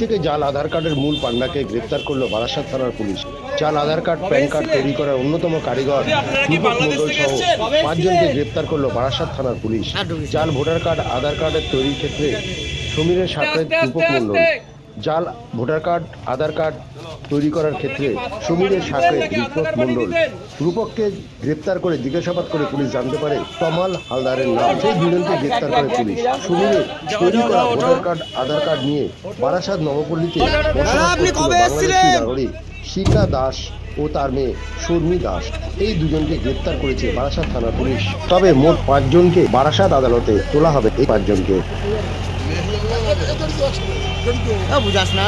থেকে জাল আধার কার্ডের মূল পান্ডাকে গ্রেপ্তার করলো বারাসাত থানার পুলিশ। জাল আধার কার্ড, প্যান কার্ড তৈরি করার অন্যতম কারিগর দীপক মণ্ডল সহ 5 জনকে গ্রেপ্তার করলো বারাসাত থানার পুলিশ। জাল ভোটার কার্ড, আধার কার্ডের তৈরির ক্ষেত্রে সমীরের সাকরেদ দীপক মণ্ডল। জাল ভোটার কার্ড, আধার কার্ড তৈরি করার ক্ষেত্রে সমীরের সাকরেদ দীপক মণ্ডল। রূপককে গ্রেপ্তার করে জিজ্ঞাসাবাদ করে পুলিশ জানতে পারে তমাল হালদারের নাম। সেই দুজনকে গ্রেপ্তার করে পুলিশ। সমীরের তৈরি করা ভোটার কার্ড, আধার কার্ড নিয়ে বারাসাত নবপল্লীতে নাগরিক শিখা দাস ও তার মেয়ে শর্মী দাস, এই দুজনকে গ্রেপ্তার করেছে বারাসাত থানা পুলিশ। তবে মোট 5 জনকে বারাসাত আদালতে তোলা হবে। এই 5 জনকে বুঝাস না।